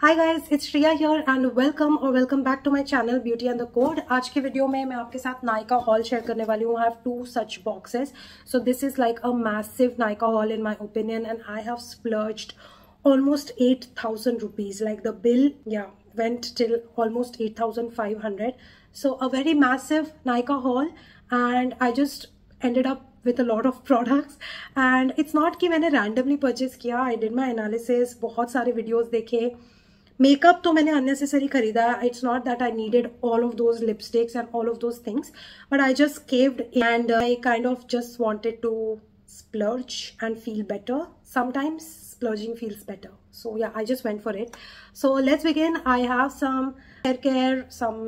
Hi guys, it's Shriya here and welcome back to my channel beauty and the code. आज के video में मैं आपके साथ नायका हॉल शेयर करने वाली हूँ। I have two such boxes, so this is like a massive Nykaa haul in my opinion and I have splurged almost 8,000 rupees. Like the bill, went till almost 8,500. So a very massive Nykaa haul, and I just ended up with a lot of products. And it's not कि मैंने randomly purchase किया. I did my analysis, बहुत सारे videos देखे. Makeup तो मैंने unnecessary खरीदा. It's not that I needed all of those lipsticks and all of those things, but I just caved and I kind of just wanted to splurge and feel better. Sometimes splurging feels better, so yeah, I just went for it. So let's begin. I have some hair care, some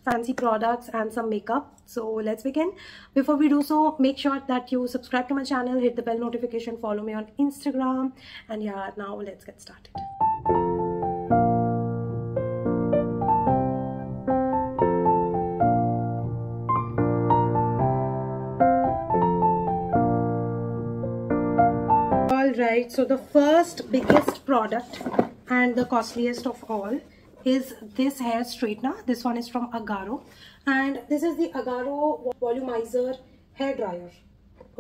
fancy products and some makeup, so let's begin. Before we do so, make sure that you subscribe to my channel, hit the bell notification, follow me on Instagram, and yeah, now let's get started. Alright, so the first biggest product and the costliest of all is this hair straightener. This one is from Agaro, and this is the Agaro Volumizer hair dryer.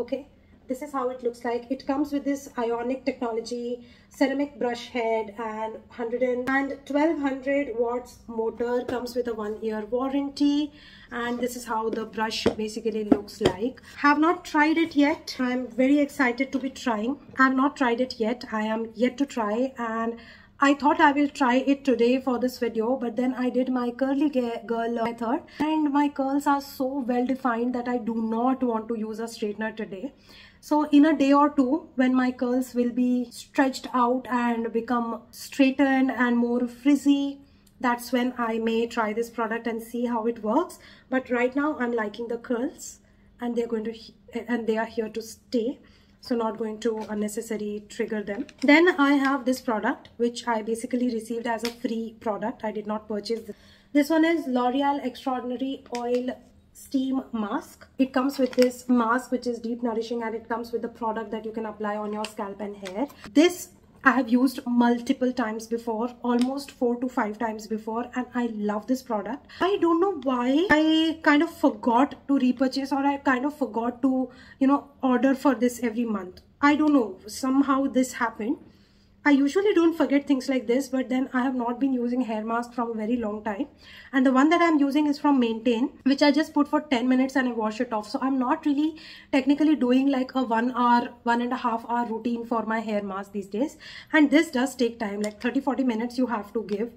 Okay, this is how it looks like. It comes with this ionic technology, ceramic brush head, and 1200 watts motor. Comes with a 1-year warranty, and this is how the brush basically looks like. Have not tried it yet. I'm very excited to be trying. I have not tried it yet. I am yet to try, and I thought I will try it today for this video, but then I did my curly girl method and my curls are so well defined that I do not want to use a straightener today. So in a day or two, when my curls will be stretched out and become straightened and more frizzy, that's when I may try this product and see how it works. But right now I'm liking the curls, and they are here to stay. So not going to unnecessarily trigger them. Then I have this product, which I basically received as a free product. I did not purchase this. This one is L'Oreal Extraordinary Oil Steam Mask. It comes with this mask, which is deep nourishing, and it comes with the product that you can apply on your scalp and hair. This I have used multiple times before, almost 4 to 5 times before, and I love this product. I don't know why I kind of forgot to repurchase, or I kind of forgot to, order for this every month. I don't know, somehow this happened. I usually don't forget things like this, but then I have not been using hair mask from a very long time. And the one that I'm using is from Maintain, which I just put for 10 minutes and I wash it off. So I'm not really technically doing like a 1.5 hour routine for my hair mask these days. And this does take time, like 30-40 minutes you have to give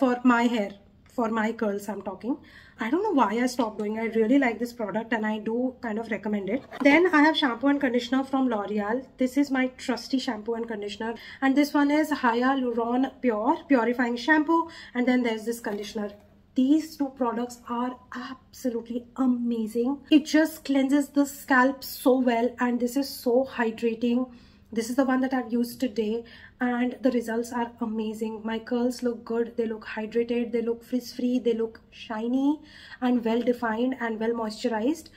for my hair. For my curls I'm talking. I don't know why I stopped doing. I really like this product and I do kind of recommend it. Then I have shampoo and conditioner from L'Oreal. This is my trusty shampoo and conditioner, and this one is Hyaluron Pure Purifying Shampoo, and then there's this conditioner. These two products are absolutely amazing. It just cleanses the scalp so well, and this is so hydrating. This is the one that I've used today, and the results are amazing. My curls look good, they look hydrated, they look frizz-free, they look shiny and well-defined and well-moisturized.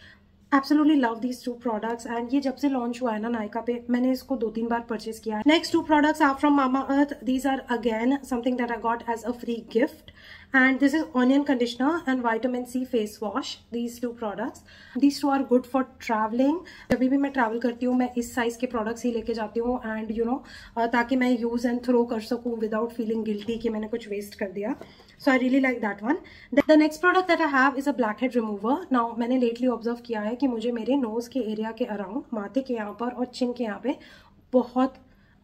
Absolutely love these two products, and ये जब से launch हुआ है ना नायका पे, मैंने इसको 2-3 बार purchase किया है. Next two products are from Mamaearth. These are again something that I got as a free gift, and this is onion conditioner and vitamin C face wash. These two products, these two are good for traveling. जब भी मैं travel करती हूँ मैं इस size के products ही लेके जाती हूँ, and ताकि मैं use and throw कर सकूँ without feeling guilty कि मैंने कुछ waste कर दिया. So I really like that one. The next product that I have is a blackhead remover. Now मैंने lately observe किया है कि मुझे मेरे nose के area के around, माथे के यहाँ पर और chin के यहाँ पे बहुत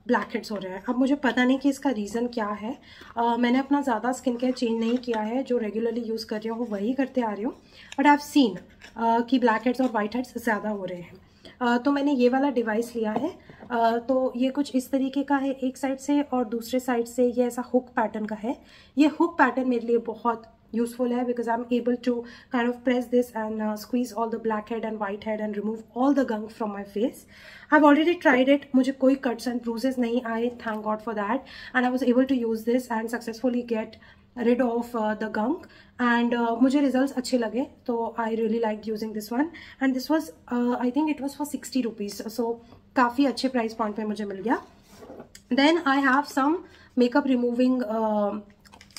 blackheads हो रहे हैं. अब मुझे पता नहीं कि इसका रीज़न क्या है. मैंने अपना ज़्यादा स्किन केयर चेंज नहीं किया है, जो रेगुलरली यूज़ कर रही हूँ वही करते आ रही हूँ, बट आई हैव सीन कि blackheads और whiteheads ज़्यादा हो रहे हैं. तो मैंने ये वाला डिवाइस लिया है. तो ये कुछ इस तरीके का है एक साइड से, और दूसरे साइड से ये ऐसा हुक पैटर्न का है. ये हुक पैटर्न मेरे लिए बहुत useful है, because I'm able to kind of press this and squeeze all the blackhead and whitehead and remove all the gunk from my face. I've already tried it. मुझे कोई cuts and bruises नहीं आए, thank God for that, and I was able to use this and successfully get rid of the gunk, and मुझे results अच्छे लगे, तो I really liked using this one, and this was I think it was for 60 rupees, so काफ़ी अच्छे price point पे मुझे मिल गया. Then I have some makeup removing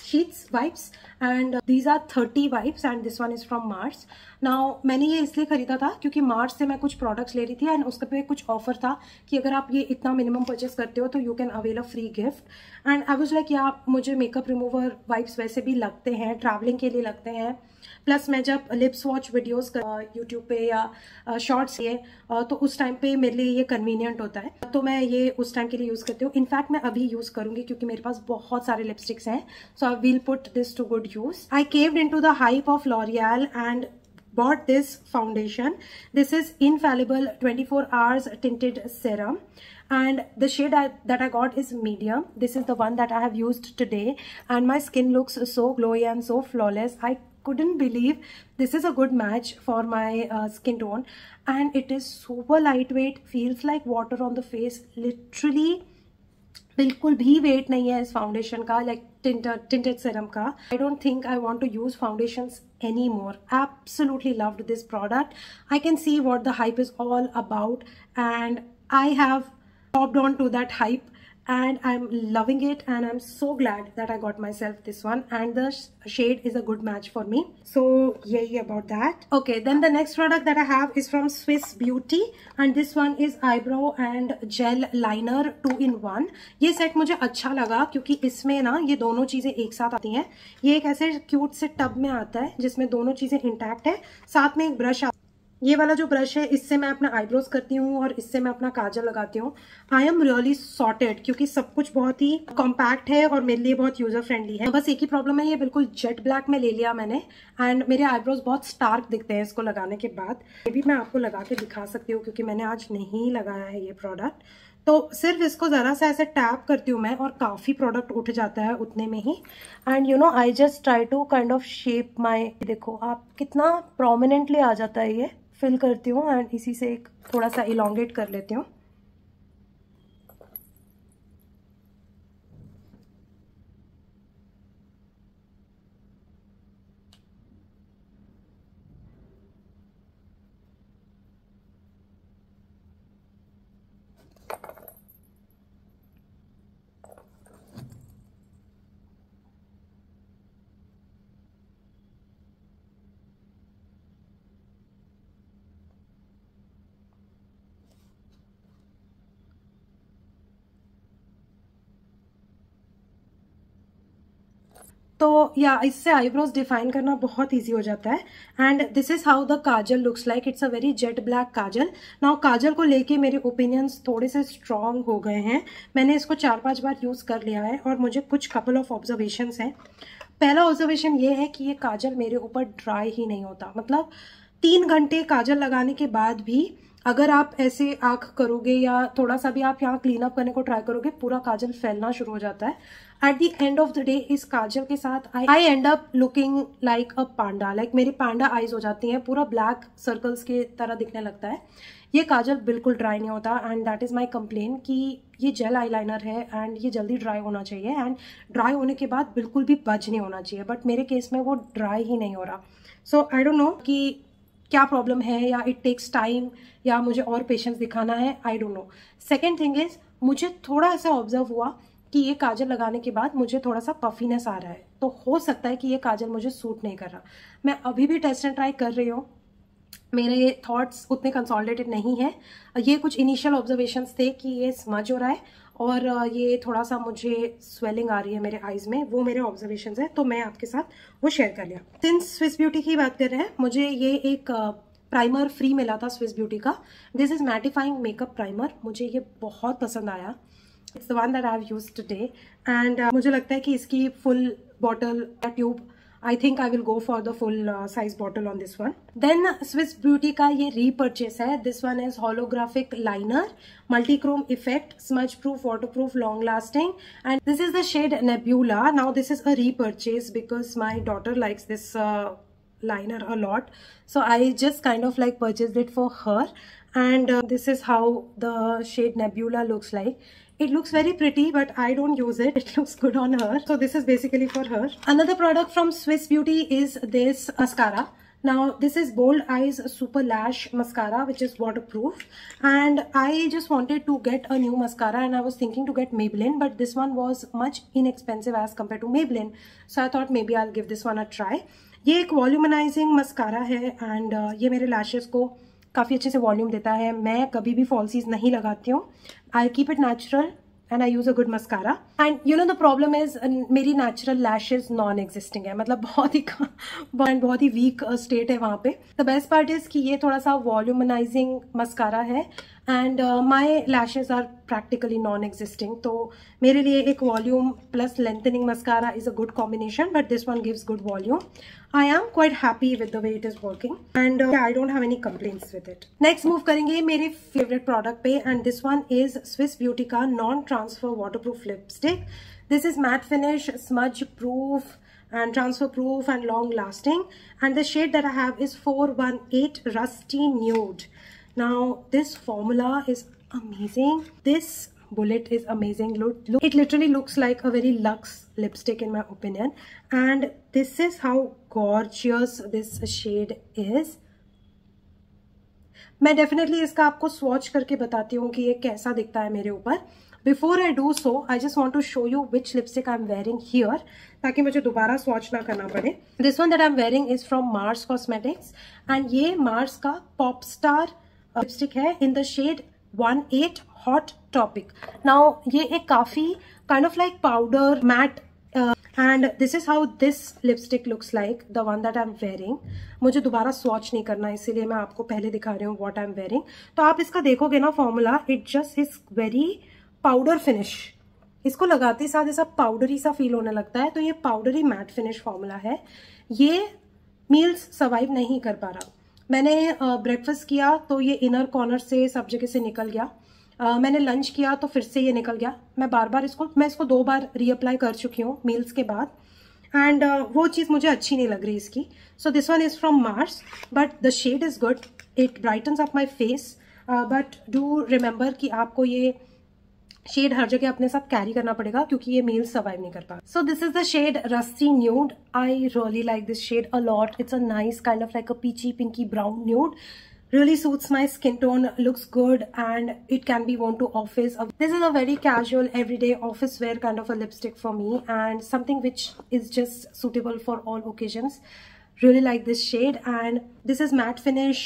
sheets wipes, and these are 30 wipes and this one is from Mars. Now मैंने ये इसलिए खरीदा था क्योंकि मार्स से मैं कुछ प्रोडक्ट्स ले रही थी एंड उसके पे कुछ ऑफर था कि अगर आप ये इतना मिनिमम परचेस करते हो तो you can avail a free gift. And I was like या मुझे मेकअप रिमूवर वाइप्स वैसे भी लगते हैं, ट्रैवलिंग के लिए लगते हैं, प्लस मैं जब लिप्स वॉच वीडियोस यूट्यूब पे या शॉर्ट्स ये तो उस टाइम पे मेरे लिए ये कन्वीनियंट होता है, तो मैं ये उस टाइम के लिए यूज़ करती हूँ। इनफैक्ट मैं अभी यूज़ करूँगी क्योंकि मेरे पास बहुत सारे लिपस्टिक्स हैं, so I will put this to good use. I caved into the hype of L'Oreal and bought this foundation. This is Infallible 24 hours tinted serum and the shade that I got is medium. This is the one that I have used today and my skin looks so glowy and so flawless. I couldn't believe this is a good match for my skin tone and it is super lightweight, feels like water on the face, literally बिल्कुल भी wait नहीं है इस foundation का, like tinted serum का। I don't think I want to use foundations anymore. Absolutely loved this product. I can see what the hype is all about and I have hopped on to that hype and I'm loving it and I'm so glad that I got myself this one and the shade is a good match for me. So yay about that. Okay, then the next product that I have is from Swiss Beauty and this one is eyebrow and gel liner 2-in-1. ये set मुझे अच्छा लगा क्योंकि इसमें ना ये दोनों चीजें एक साथ आती हैं। ये एक ऐसे क्यूट से टब में आता है जिसमें दोनों चीजें इंटैक्ट है, साथ में एक ब्रश। ये वाला जो ब्रश है इससे मैं अपना आईब्रोज करती हूँ और इससे मैं अपना काजल लगाती हूँ। आई एम रियली सॉर्टेड क्योंकि सब कुछ बहुत ही कॉम्पैक्ट है और मेरे लिए बहुत यूजर फ्रेंडली है। बस एक ही प्रॉब्लम है, ये बिल्कुल जेट ब्लैक में ले लिया मैंने एंड मेरे आईब्रोज बहुत स्टार्क दिखते हैं इसको लगाने के बाद। ये भी मैं आपको लगा के दिखा सकती हूँ क्योंकि मैंने आज नहीं लगाया है ये प्रोडक्ट। तो सिर्फ इसको ज़रा सा ऐसे टैप करती हूँ मैं और काफ़ी प्रोडक्ट उठ जाता है उतने में ही। And you know I just try to kind of shape my, देखो आप कितना प्रोमिनेंटली आ जाता है, ये फिल करती हूँ एंड इसी से एक थोड़ा सा इलोंगेट कर लेती हूँ। तो या इससे आईब्रोज डिफाइन करना बहुत इजी हो जाता है। And this is how the kajal looks like, it's a very jet black kajal. Now kajal को लेके मेरे ओपिनियंस थोड़े से स्ट्रॉन्ग हो गए हैं, मैंने इसको 4-5 बार यूज कर लिया है और मुझे कुछ कपल ऑफ ऑब्जर्वेशंस हैं। पहला ऑब्जर्वेशन ये है कि ये काजल मेरे ऊपर ड्राई ही नहीं होता, मतलब 3 घंटे काजल लगाने के बाद भी अगर आप ऐसे आंख करोगे या थोड़ा सा भी आप यहाँ क्लीन अप करने को ट्राई करोगे, पूरा काजल फैलना शुरू हो जाता है। At the end of the day इस काजल के साथ I end up looking like a panda, like मेरी पांडा आईज हो जाती हैं, पूरा ब्लैक सर्कल्स के तरह दिखने लगता है। ये काजल बिल्कुल ड्राई नहीं होता and that is my complain कि ये जेल आईलाइनर है एंड ये जल्दी ड्राई होना चाहिए एंड ड्राई होने के बाद बिल्कुल भी बज नहीं होना चाहिए, बट मेरे केस में वो ड्राई ही नहीं हो रहा। सो आई डोंट नो कि क्या प्रॉब्लम है या इट टेक्स टाइम या मुझे और पेशेंस दिखाना है, I don't know. Second thing is मुझे थोड़ा ऐसा ऑब्जर्व हुआ कि ये काजल लगाने के बाद मुझे थोड़ा सा पफीनेस आ रहा है, तो हो सकता है कि ये काजल मुझे सूट नहीं कर रहा। मैं अभी भी टेस्ट एंड ट्राई कर रही हूँ, मेरे थॉट्स उतने कंसोलिडेटेड नहीं है। ये कुछ इनिशियल ऑब्जर्वेशंस थे कि ये स्मज हो रहा है और ये थोड़ा सा मुझे स्वेलिंग आ रही है मेरे आईज में, वो मेरे ऑब्जर्वेशंस हैं, तो मैं आपके साथ वो शेयर कर लिया। सिंस स्विस ब्यूटी की बात कर रहे हैं, मुझे ये एक प्राइमर फ्री मिला था स्विस ब्यूटी का। This is mattifying makeup primer, मुझे ये बहुत पसंद आया। It's the one that I have used today and मुझे लगता है कि इसकी full bottle tube, I think I will go for the full size bottle on this one. Then Swiss Beauty का ये repurchase है. This one is holographic liner, multi-chrome effect, smudge proof, waterproof, long lasting, and this is the shade Nebula. Now this is a repurchase because my daughter likes this liner a lot, so I just kind of like purchased it for her, and this is how the shade Nebula looks like. It looks very pretty, but I don't use it. It looks good on her. So this is basically for her. Another product from Swiss Beauty is this mascara. Now this is Bold Eyes Super Lash Mascara, which is waterproof, and I just wanted to get a new mascara and I was thinking to get Maybelline, but this one was much inexpensive as compared to Maybelline, so I thought maybe I'll give this one a try. ये एक volumising mascara है and ये मेरे lashes को काफ़ी अच्छे से volume देता है. मैं कभी भी फॉल्सीज नहीं लगाती हूँ. I keep it natural and I use a good mascara. And you know the problem is मेरी natural lashes non-existing है, मतलब बहुत ही weak state है वहाँ पे. The best part is कि ये थोड़ा सा volumizing mascara है and my lashes are practically non-existing. तो मेरे लिए एक volume plus lengthening mascara is a good combination, but this one gives good volume. I am quite happy with the way it is working and yeah, I don't have any complaints with it. Next move करेंगे मेरे favorite product पे, and this one is Swiss Beauty का non-transfer waterproof lipstick. This is matte finish, smudge proof and transfer proof and long lasting, and the shade that I have is 418 Rusty Nude. Now this formula is amazing. This bullet is amazing. Look, it literally looks like a very luxe lipstick in my opinion, and this is how gorgeous this shade is. मैं definitely इसका आपको swatch करके बताती हूँ कि ये कैसा दिखता है मेरे ऊपर. Before I do so, I just want to show you which lipstick I'm wearing here, ताकि मुझे दोबारा swatch ना करना पड़े. This one that I'm wearing is from Mars Cosmetics, and ये Mars का Pop Star lipstick है in the shade 18 Hot Topic. Now ये एक काफी kind of like powder matte and this is how this lipstick looks like, the one that I'm wearing. मुझे दोबारा swatch नहीं करना, इसीलिए मैं आपको पहले दिखा रही हूँ what I'm wearing. तो आप इसका देखोगे ना formula, it just is very powder finish. इसको लगाते साथ ऐसा पाउडरी सा फील होने लगता है. तो ये पाउडरी मैट फिनिश फॉर्मूला है. ये मील्स सर्वाइव नहीं कर पा रहा. मैंने ब्रेकफास्ट किया तो ये इनर कॉर्नर से सब जगह से निकल गया. मैंने लंच किया तो फिर से ये निकल गया. मैं इसको 2 बार रीअप्लाई कर चुकी हूँ मील्स के बाद, एंड वो चीज़ मुझे अच्छी नहीं लग रही इसकी. So this one is from Mars, but the shade is good. It brightens up my face, but do remember कि आपको ये शेड हर जगह अपने साथ कैरी करना पड़ेगा क्योंकि ये मील सर्वाइव नहीं कर पा. So this is the shade rusty nude. I really like this shade a lot. It's a nice kind of like a peachy pinky brown nude. Really suits my skin tone, looks good, and it can be worn to office. This is a very casual everyday office wear kind of a lipstick for me, and something which is just suitable for all occasions. Really like this shade, and this is matte finish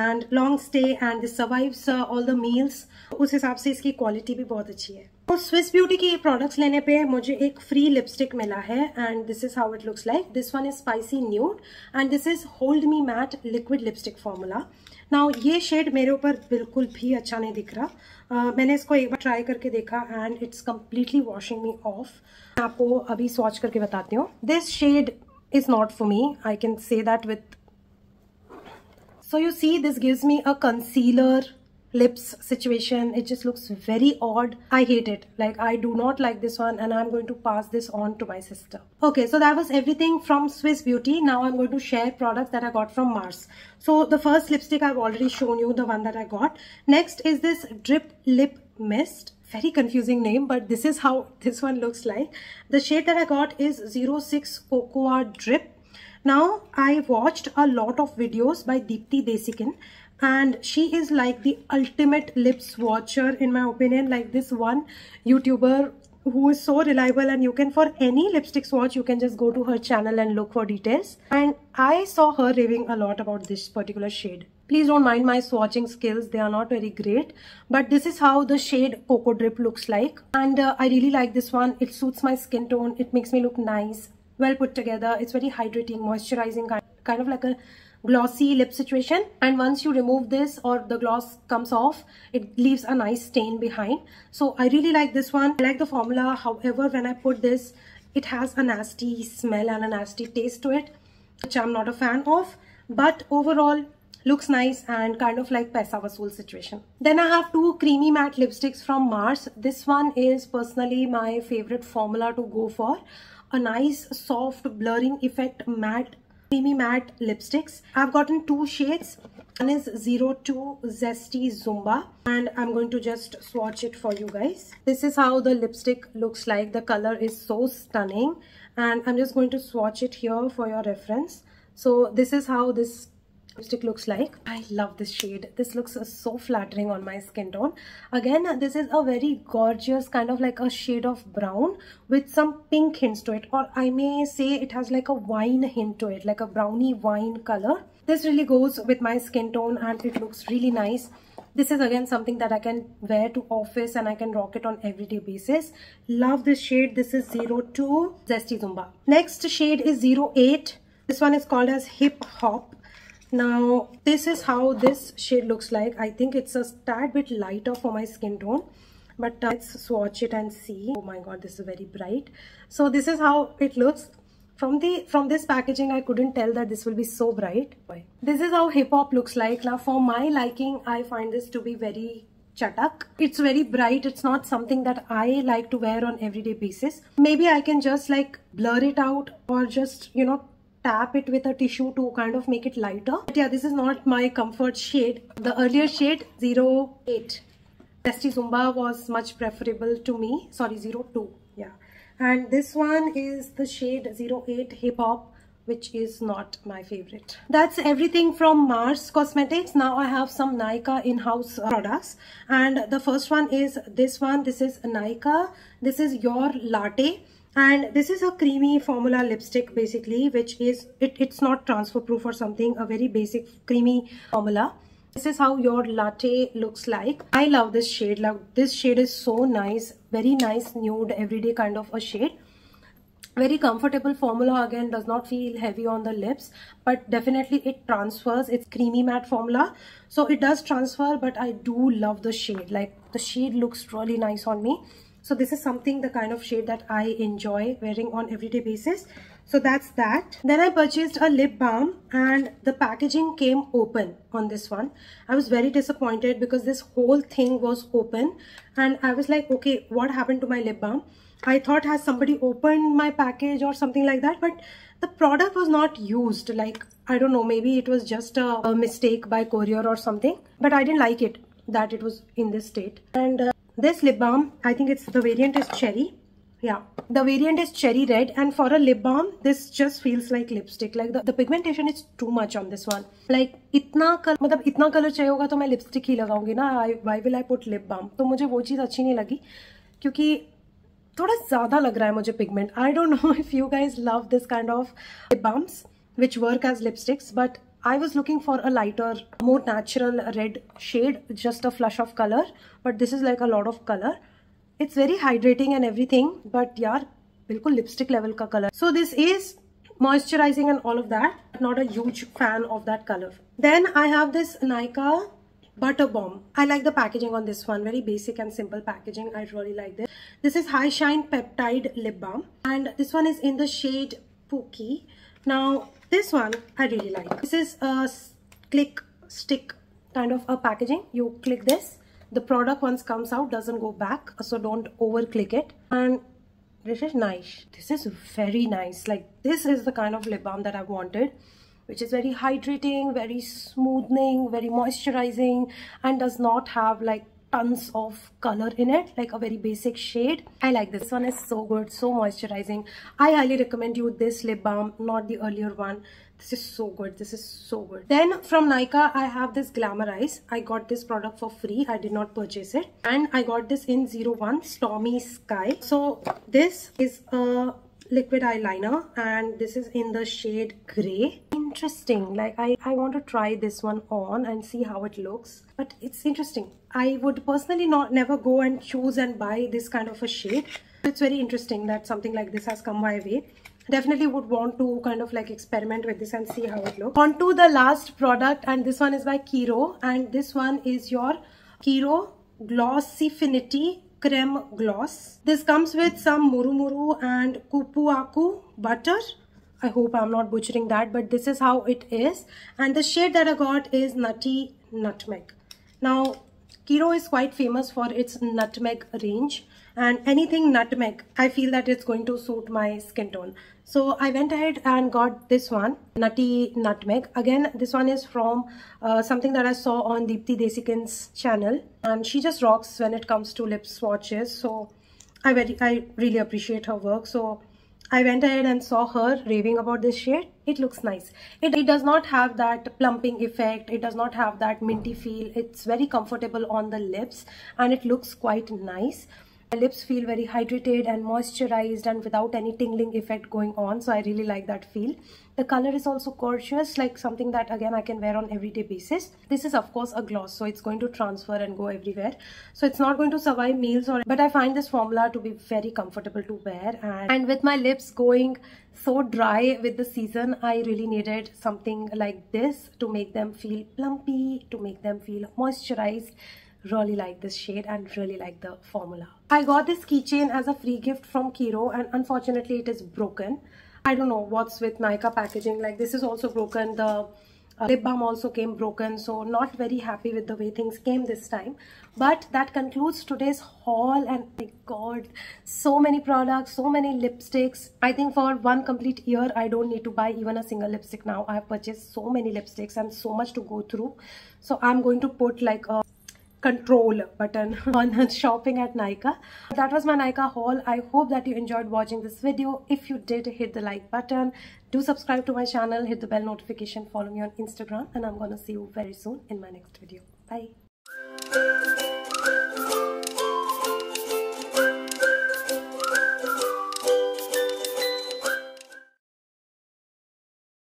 and long stay, and this survives all the meals. उस हिसाब से इसकी quality भी बहुत अच्छी है. तो Swiss beauty के प्रोडक्ट्स लेने पे मुझे एक फ्री लिपस्टिक मिला है, and this is how it looks like. This one is spicy nude and this is hold me matte liquid lipstick formula. Now ये शेड मेरे ऊपर बिल्कुल भी अच्छा नहीं दिख रहा. मैंने इसको एक बार ट्राई करके देखा and it's completely washing me off. मैं आपको अभी स्वॉच करके बताती हूँ. This shade is not for me, I can say that with. So you see, this gives me a concealer lips situation. It just looks very odd. I hate it. Like, I do not like this one, and I'm going to pass this on to my sister. Okay, so that was everything from Swiss Beauty. Now I'm going to share products that I got from Mars. So the first lipstick I've already shown you, the one that I got. Next is this Drip Lip Mist. Very confusing name, but this is how this one looks like. The shade that I got is 06 Cocoa Drip. Now, I watched a lot of videos by Deepti Desikan, and she is like the ultimate lip swatcher in my opinion. Like this one YouTuber who is so reliable, and you can, for any lipstick swatch, you can just go to her channel and look for details. And I saw her raving a lot about this particular shade. Please don't mind my swatching skills, they are not very great, but this is how the shade Cocoa Drip looks like, and I really like this one. It suits my skin tone. It makes me look nice, well put together. It's very hydrating, moisturizing, kind of like a glossy lip situation. And once you remove this or the gloss comes off, it leaves a nice stain behind. So I really like this one. I like the formula. However, when I put this, it has a nasty smell and a nasty taste to it, which I'm not a fan of. But overall, looks nice and kind of like paisa vasool situation. Then I have 2 creamy matte lipsticks from Mars. This one is personally my favorite formula to go for. A nice soft blurring effect matte creamy matte lipsticks. I've gotten 2 shades. One is 02 Zesty Zumba, and I'm going to just swatch it for you guys. This is how the lipstick looks like. The color is so stunning, and I'm just going to swatch it here for your reference. So this is how this lipstick looks like. I love this shade. This looks so flattering on my skin tone. Again, this is a very gorgeous kind of like a shade of brown with some pink hints to it, or I may say it has like a wine hint to it, like a brownie wine color. This really goes with my skin tone and it looks really nice. This is again something that I can wear to office and I can rock it on everyday basis. Love this shade. This is 02 Zesty Zumba. Next shade is 08. This one is called as Hip Hop. Now this is how this shade looks like. I think it's a tad bit lighter for my skin tone, but let's swatch it and see. Oh my god, this is very bright. So this is how it looks. From this packaging, I couldn't tell that this will be so bright. This is how Hip Hop looks like. Now for my liking, I find this to be very chatak. It's very bright. It's not something that I like to wear on everyday basis. Maybe I can just like blur it out or just, you know, tap it with a tissue to kind of make it lighter. But yeah, this is not my comfort shade. The earlier shade 08 Zesty Zumba was much preferable to me. Sorry, 02. Yeah. And this one is the shade 08 Hip Hop, which is not my favorite. That's everything from Mars Cosmetics. Now I have some Nykaa in-house products. And the first one is this one. This is Nykaa. This is Your Latte. And this is a creamy formula lipstick basically, which is, it's not transfer proof or something, a very basic creamy formula. This is how Your Latte looks like. I love this shade. Like, this shade is so nice, very nice nude everyday kind of a shade. Very comfortable formula, again does not feel heavy on the lips, but definitely it transfers. It's creamy matte formula, so it does transfer, but I do love the shade. Like, the shade looks really nice on me. So this is something, the kind of shade that I enjoy wearing on everyday basis. So that's that. Then I purchased a lip balm and the packaging came open on this one. I was very disappointed because this whole thing was open and I was like, okay, what happened to my lip balm? I thought, has somebody opened my package or something like that? But the product was not used. Like, I don't know, maybe it was just a mistake by courier or something. But I didn't like it that it was in this state. And this lip balm, I think it's, the variant is cherry. Yeah, the variant is cherry red, and for a lip balm, this just feels like lipstick. Like the pigmentation is too much on this one. Like itna color चाहिए होगा तो मैं lipstick ही लगाऊंगी ना. Why will I put lip balm? तो मुझे वो चीज अच्छी नहीं लगी क्योंकि थोड़ा ज़्यादा लग रहा है मुझे pigment. I don't know if you guys love this kind of lip balms which work as lipsticks, but I was looking for a lighter, more natural red shade, just a flush of color, but this is like a lot of color. It's very hydrating and everything, but yaar, bilkul lipstick level ka color. So this is moisturizing and all of that. Not a huge fan of that color. Then I have this Nykaa Butter Bomb. I like the packaging on this one. Very basic and simple packaging. I really like this. This is High Shine Peptide Lip Balm. And this one is in the shade Pookie. Now, this one I really like. This is a click stick kind of a packaging. You click this. The product once comes out doesn't go back, so don't over click it. And this is nice. This is very nice. Like, this is the kind of lip balm that I wanted, which is very hydrating, very smoothing, very moisturizing, and does not have like tons of color in it, like a very basic shade. I like this one. Is so good, so moisturizing. I highly recommend you this lip balm, not the earlier one. This is so good. This is so good. Then from Nykaa, I have this Glamorize. I got this product for free. I did not purchase it. And I got this in 01 Stormy Sky. So this is a liquid eyeliner and this is in the shade gray. Interesting. Like, I want to try this one on and see how it looks. But it's interesting. I would personally never go and choose and buy this kind of a shade. It's very interesting that something like this has come my way. Definitely would want to kind of like experiment with this and see how it looks. On to the last product, and this one is by Kiro, and this one is your Kiro Glossifinity Creme Gloss. This comes with some Murumuru and Kupuaku butter. I hope I'm not butchering that, but this is how it is. And the shade that I got is Nutty Nutmeg. Now, Kiro is quite famous for its nutmeg range, and anything nutmeg, I feel that it's going to suit my skin tone. So I went ahead and got this one, Nutty Nutmeg. Again, this one is from something that I saw on Deepti Desikan's channel, and she just rocks when it comes to lip swatches. So I really appreciate her work. So I went ahead and saw her raving about this shade. It looks nice. It does not have that plumping effect. It does not have that minty feel. It's very comfortable on the lips and it looks quite nice. My lips feel very hydrated and moisturized and without any tingling effect going on. So I really like that feel. The color is also gorgeous, like something that again I can wear on everyday basis. This is of course a gloss, so it's going to transfer and go everywhere. So it's not going to survive meals but I find this formula to be very comfortable to wear. And with my lips going so dry with the season, I really needed something like this to make them feel plumpy, to make them feel moisturized. Really like this shade and really like the formula. I got this keychain as a free gift from Kiro and unfortunately it is broken. I don't know what's with Nykaa packaging. Like this is also broken. The lip balm also came broken. So not very happy with the way things came this time. But that concludes today's haul. And my god, so many products, so many lipsticks. I think for one complete year, I don't need to buy even a single lipstick now. I have purchased so many lipsticks and so much to go through. So I'm going to put like a control button on shopping at Nykaa. That was my Nykaa haul. I hope that you enjoyed watching this video. If you did, hit the like button. Do subscribe to my channel, hit the bell notification, follow me on Instagram, and I'm gonna see you very soon in my next video. Bye.